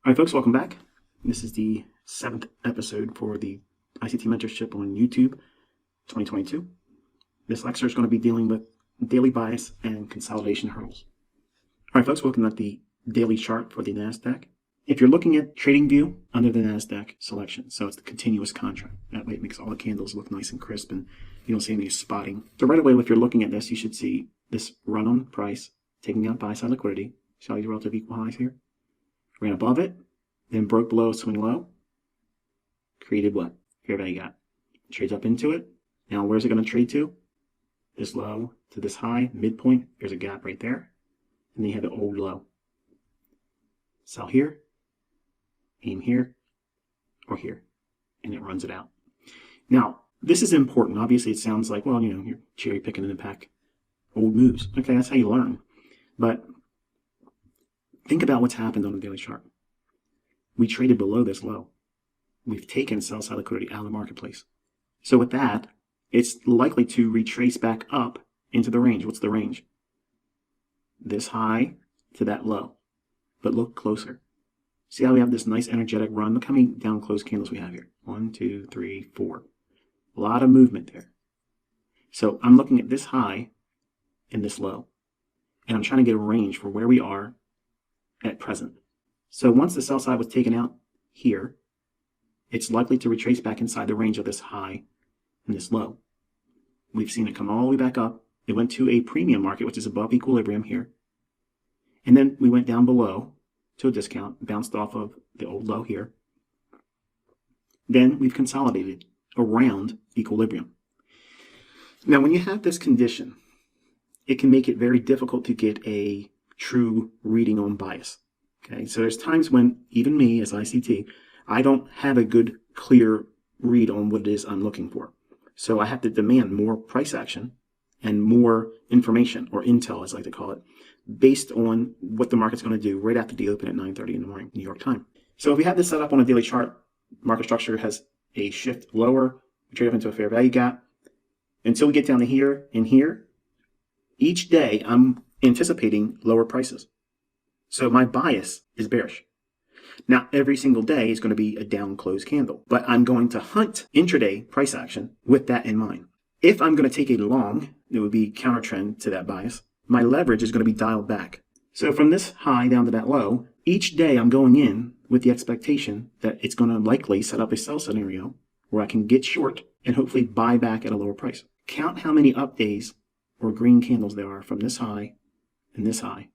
All right, folks, welcome back. This is the 7th episode for the ICT Mentorship on YouTube 2022. This lecture is going to be dealing with daily bias and consolidation hurdles. All right, folks, we're looking at the daily chart for the NASDAQ. If you're looking at Trading View under the NASDAQ selection, so it's the continuous contract. That way it makes all the candles look nice and crisp and you don't see any spotting. So right away, if you're looking at this, you should see this run on price, taking out buy-side liquidity. See all these relative equal highs here? Ran above it, then broke below a swing low, created what? Fair value gap. Trades up into it. Now where's it going to trade to? This low to this high, midpoint. There's a gap right there. And then you have the old low. Sell here, aim here, or here. And it runs it out. Now, this is important. Obviously, it sounds like, well, you're cherry picking in the pack. Old moves. Okay, that's how you learn. But think about what's happened on the daily chart. We traded below this low. We've taken sell-side liquidity out of the marketplace. So with that, it's likely to retrace back up into the range. What's the range? This high to that low. But look closer. See how we have this nice energetic run? Look how many down close candles we have here. 1, 2, 3, 4. A lot of movement there. So I'm looking at this high and this low. And I'm trying to get a range for where we are at present. So once the sell side was taken out here, it's likely to retrace back inside the range of this high and this low. We've seen it come all the way back up. It went to a premium market, which is above equilibrium here. And then we went down below to a discount, bounced off of the old low here. Then we've consolidated around equilibrium. Now, when you have this condition, it can make it very difficult to get a true reading on bias. Okay, so there's times when even me as ICT, I don't have a good, clear read on what it is I'm looking for. So I have to demand more price action and more information, or intel as I like to call it, based on what the market's going to do right after the open at 9:30 in the morning, New York time. So if we have this set up on a daily chart, market structure has a shift lower, we trade up into a fair value gap. Until we get down to here and here, each day I'm anticipating lower prices. So my bias is bearish. Now, every single day is going to be a down close candle, but I'm going to hunt intraday price action with that in mind. If I'm going to take a long, it would be counter trend to that bias. My leverage is going to be dialed back. So from this high down to that low, each day I'm going in with the expectation that it's going to likely set up a sell scenario where I can get short and hopefully buy back at a lower price. Count how many up days or green candles there are from this high and this high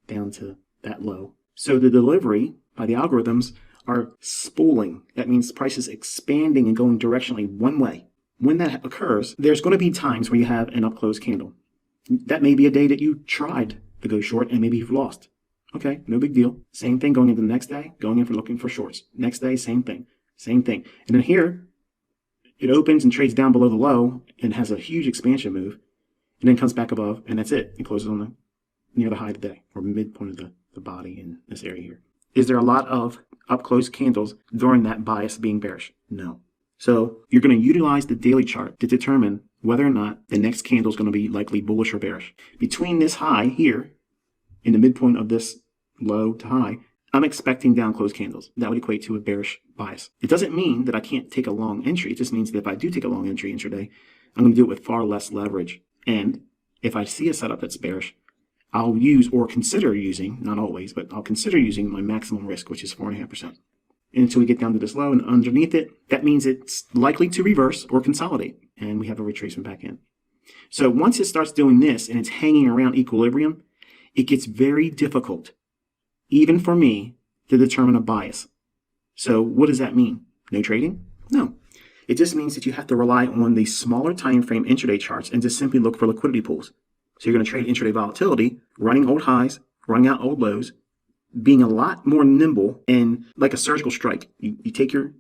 down to that low. So the delivery by the algorithms are spooling. That means prices expanding and going directionally one way. When that occurs, there's going to be times where you have an up close candle. That may be a day that you tried to go short and maybe you've lost. Okay, no big deal. Same thing going into the next day, going in for looking for shorts. Next day, same thing. Same thing. And then here, it opens and trades down below the low and has a huge expansion move and then comes back above and that's it. It closes on the near the high of the day or midpoint of the body in this area here. Is there a lot of up close candles during that bias being bearish? No. So you're going to utilize the daily chart to determine whether or not the next candle is going to be likely bullish or bearish. Between this high here, in the midpoint of this low to high, I'm expecting down close candles. That would equate to a bearish bias. It doesn't mean that I can't take a long entry. It just means that if I do take a long entry intraday, I'm going to do it with far less leverage. And if I see a setup that's bearish, I'll use or consider using, not always, but I'll consider using my maximum risk, which is 4.5%. Until we get down to this low and underneath it, that means it's likely to reverse or consolidate. And we have a retracement back in. So once it starts doing this and it's hanging around equilibrium, it gets very difficult, even for me, to determine a bias. So what does that mean? No trading? No. It just means that you have to rely on the smaller time frame intraday charts and just simply look for liquidity pools. So you're going to trade intraday volatility, running old highs, running out old lows, being a lot more nimble and like a surgical strike. You take your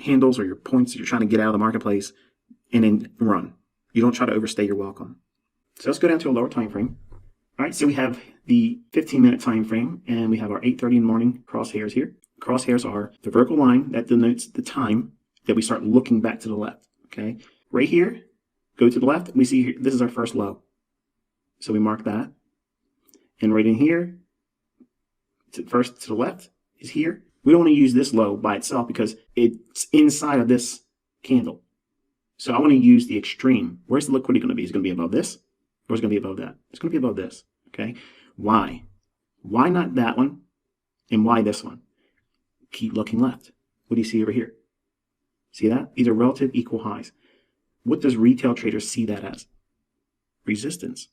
handles or your points that you're trying to get out of the marketplace and then run. You don't try to overstay your welcome. So let's go down to a lower time frame. All right, so we have the 15-minute time frame and we have our 8:30 in the morning crosshairs here. Crosshairs are the vertical line that denotes the time that we start looking back to the left. Okay, right here, go to the left, we see here, this is our first low. So we mark that. And right in here, first to the left is here. We don't want to use this low by itself because it's inside of this candle. So I want to use the extreme. Where's the liquidity going to be? Is it going to be above this? Or is it going to be above that? It's going to be above this. Okay. Why? Why not that one? And why this one? Keep looking left. What do you see over here? See that? These are relative equal highs. What does retail traders see that as? Resistance.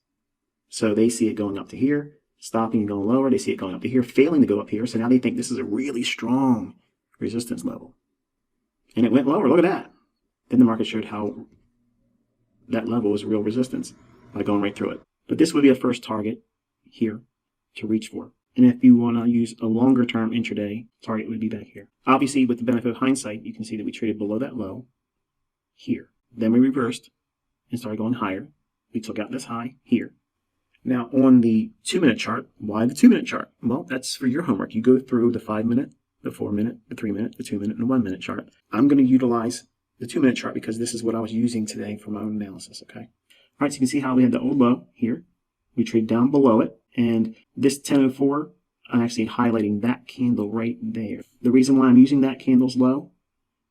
So they see it going up to here, stopping and going lower. They see it going up to here, failing to go up here. So now they think this is a really strong resistance level. And it went lower. Look at that. Then the market showed how that level was real resistance by going right through it. But this would be a first target here to reach for. And if you want to use a longer term intraday, target would be back here. Obviously, with the benefit of hindsight, you can see that we traded below that low here. Then we reversed and started going higher. We took out this high here. Now on the 2-minute chart, why the 2-minute chart? Well, that's for your homework. You go through the 5-minute, the 4-minute, the 3-minute, the 2-minute, and the 1-minute chart. I'm going to utilize the 2-minute chart because this is what I was using today for my own analysis, okay? All right, so you can see how we had the old low here. We trade down below it. And this 1004, I'm actually highlighting that candle right there. The reason why I'm using that candle's low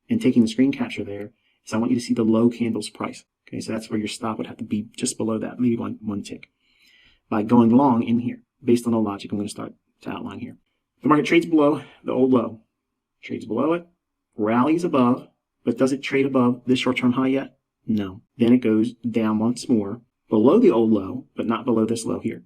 and taking the screen capture there is I want you to see the low candle's price. Okay, so that's where your stop would have to be just below that, maybe one tick. By going long in here, based on the logic I'm going to start to outline here. The market trades below the old low. Trades below it, rallies above, but does it trade above this short-term high yet? No. Then it goes down once more, below the old low, but not below this low here.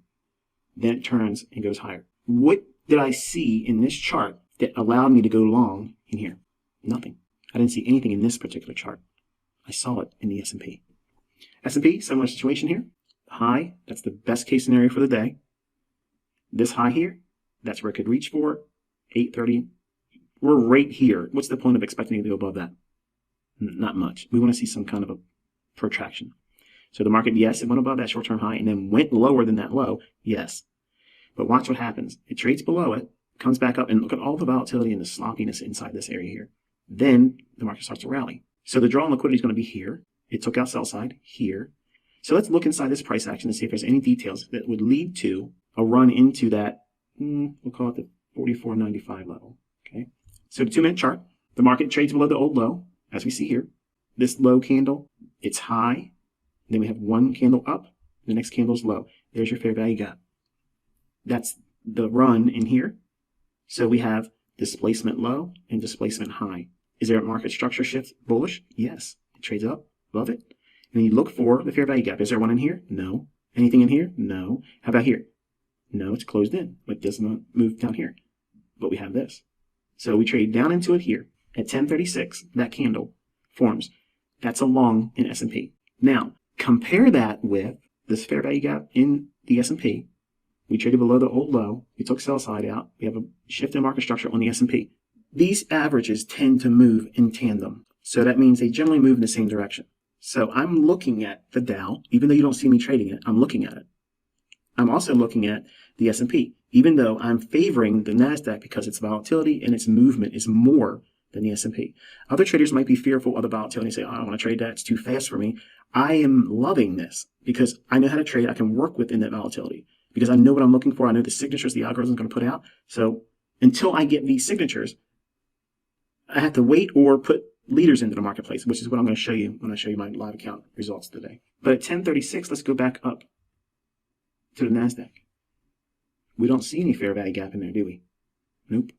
Then it turns and goes higher. What did I see in this chart that allowed me to go long in here? Nothing. I didn't see anything in this particular chart. I saw it in the S&P. S&P, similar situation here. High, that's the best case scenario for the day. This high here, that's where it could reach for. 830. We're right here. What's the point of expecting it to go above that? Not much. We want to see some kind of a protraction. So the market, yes, it went above that short-term high and then went lower than that low, yes. But watch what happens. It trades below it, comes back up, and look at all the volatility and the sloppiness inside this area here. Then the market starts to rally. So the draw on liquidity is going to be here. It took out sell side here. So let's look inside this price action and see if there's any details that would lead to a run into that, we'll call it the 44.95 level. Okay. So the 2-minute chart, the market trades below the old low, as we see here. This low candle, it's high. Then we have one candle up, the next candle's low. There's your fair value gap. That's the run in here. So we have displacement low and displacement high. Is there a market structure shift bullish? Yes. It trades up above it. And then you look for the fair value gap. Is there one in here? No. Anything in here? No. How about here? No, it's closed in. It does not move down here. But we have this. So we trade down into it here. At 1036, that candle forms. That's a long in S&P. Now, compare that with this fair value gap in the S&P. We traded below the old low. We took sell side out. We have a shift in market structure on the S&P. These averages tend to move in tandem. So that means they generally move in the same direction. So I'm looking at the Dow, even though you don't see me trading it, I'm looking at it. I'm also looking at the S&P, even though I'm favoring the NASDAQ because its volatility and its movement is more than the S&P. Other traders might be fearful of the volatility and say, oh, I don't want to trade that. It's too fast for me. I am loving this because I know how to trade. I can work within that volatility because I know what I'm looking for. I know the signatures the algorithm is going to put out. So until I get these signatures, I have to wait or put leaders into the marketplace, which is what I'm going to show you when I show you my live account results today. But at 1036, let's go back up to the NASDAQ. We don't see any fair value gap in there, do we? Nope.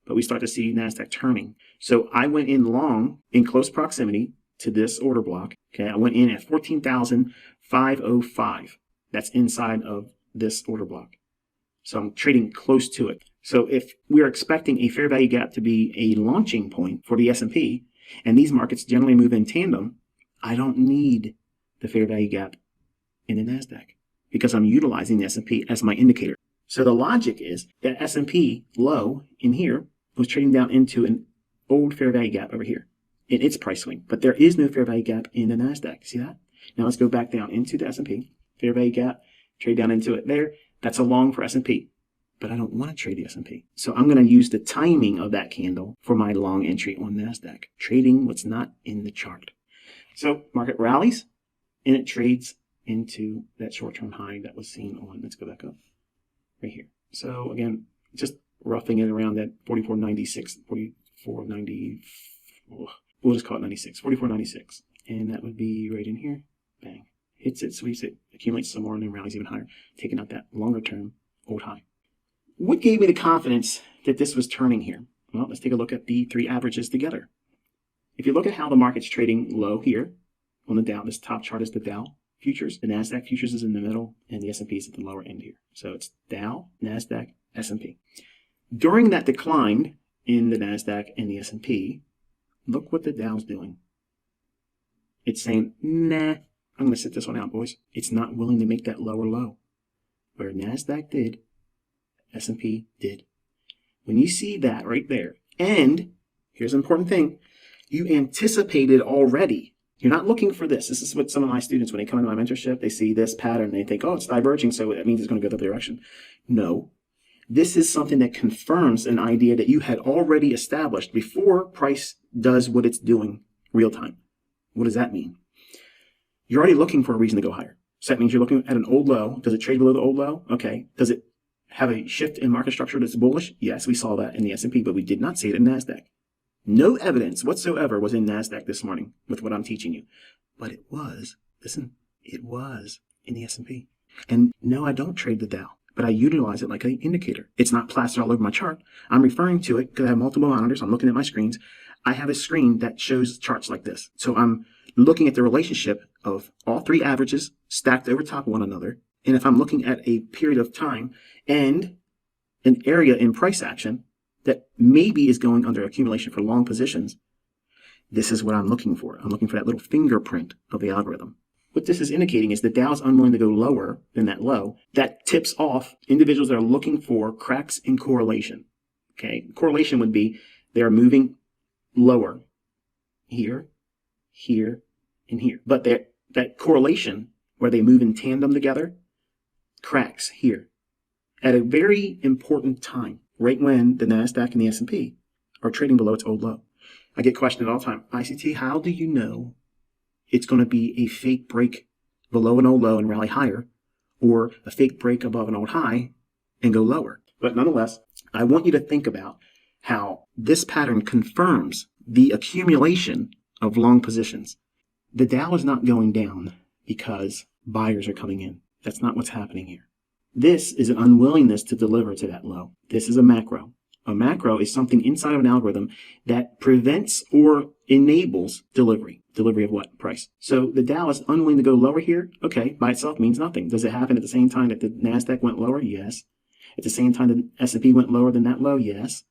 But we start to see NASDAQ turning. So I went in long in close proximity to this order block. Okay, I went in at 14,505. That's inside of this order block. So I'm trading close to it. So if we're expecting a fair value gap to be a launching point for the S&P, and these markets generally move in tandem, I don't need the fair value gap in the NASDAQ because I'm utilizing the S&P as my indicator. So the logic is that S&P low in here was trading down into an old fair value gap over here in its price swing, but there is no fair value gap in the NASDAQ. See that? Now let's go back down into the S&P, fair value gap, trade down into it there. That's a long for S&P, but I don't want to trade the S&P. So I'm going to use the timing of that candle for my long entry on NASDAQ, trading what's not in the chart. So market rallies and it trades into that short-term high that was seen on, let's go back up right here. So again, just roughing it around that 44.96, 44.90. We'll just call it 96, 44.96. And that would be right in here. Bang. Hits it, sweeps it, accumulates some more, and then rallies even higher, taking out that longer term old high. What gave me the confidence that this was turning here? Well, let's take a look at the three averages together. If you look at how the market's trading low here on the Dow, this top chart is the Dow futures. The NASDAQ futures is in the middle, and the S&P is at the lower end here. So it's Dow, NASDAQ, S&P. During that decline in the NASDAQ and the S&P, look what the Dow's doing. It's saying, nah, I'm going to sit this one out, boys. It's not willing to make that lower low. Where NASDAQ did, S&P did. When you see that right there, and here's an important thing, you anticipated already. You're not looking for this. This is what some of my students, when they come into my mentorship, they see this pattern, they think, oh, it's diverging, so that means it's going to go the other direction. No. This is something that confirms an idea that you had already established before price does what it's doing real time. What does that mean? You're already looking for a reason to go higher. So that means you're looking at an old low. Does it trade below the old low? Okay. Does it have a shift in market structure that's bullish? Yes, we saw that in the S&P, but we did not see it in NASDAQ. No evidence whatsoever was in NASDAQ this morning with what I'm teaching you. But it was, listen, it was in the S&P. And no, I don't trade the Dow, but I utilize it like an indicator. It's not plastered all over my chart. I'm referring to it because I have multiple monitors. I'm looking at my screens. I have a screen that shows charts like this. So I'm looking at the relationship of all three averages stacked over top of one another. And if I'm looking at a period of time and an area in price action that maybe is going under accumulation for long positions, this is what I'm looking for. I'm looking for that little fingerprint of the algorithm. What this is indicating is the Dow's unwilling to go lower than that low. That tips off individuals that are looking for cracks in correlation. Okay, correlation would be they're moving lower here, here, and here. But that correlation where they move in tandem together cracks here at a very important time, right when the NASDAQ and the S&P are trading below its old low. I get questioned all the time, ICT, how do you know it's going to be a fake break below an old low and rally higher, or a fake break above an old high and go lower? But nonetheless, I want you to think about how this pattern confirms the accumulation of long positions. The Dow is not going down because buyers are coming in. That's not what's happening here. This is an unwillingness to deliver to that low. This is a macro. A macro is something inside of an algorithm that prevents or enables delivery. Delivery of what? Price. So the Dow is unwilling to go lower here. Okay, by itself means nothing. Does it happen at the same time that the NASDAQ went lower? Yes. At the same time the S&P went lower than that low? Yes.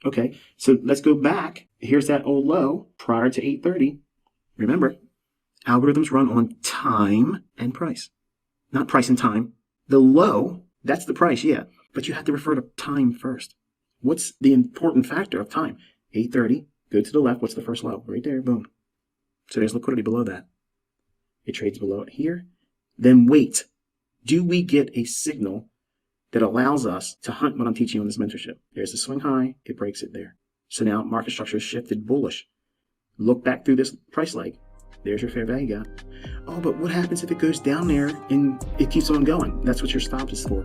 Okay, so let's go back. Here's that old low prior to 8:30. Remember, algorithms run on time and price, not price and time. The low, that's the price, yeah, but you have to refer to time first. What's the important factor of time? 8:30, go to the left. What's the first low? Right there, boom. So there's liquidity below that. It trades below it here. Then wait. Do we get a signal that allows us to hunt what I'm teaching you on this mentorship? There's the swing high. It breaks it there. So now market structure is shifted bullish. Look back through this price leg. There's your fair value gap. Oh, but what happens if it goes down there and it keeps on going? That's what your stop is for.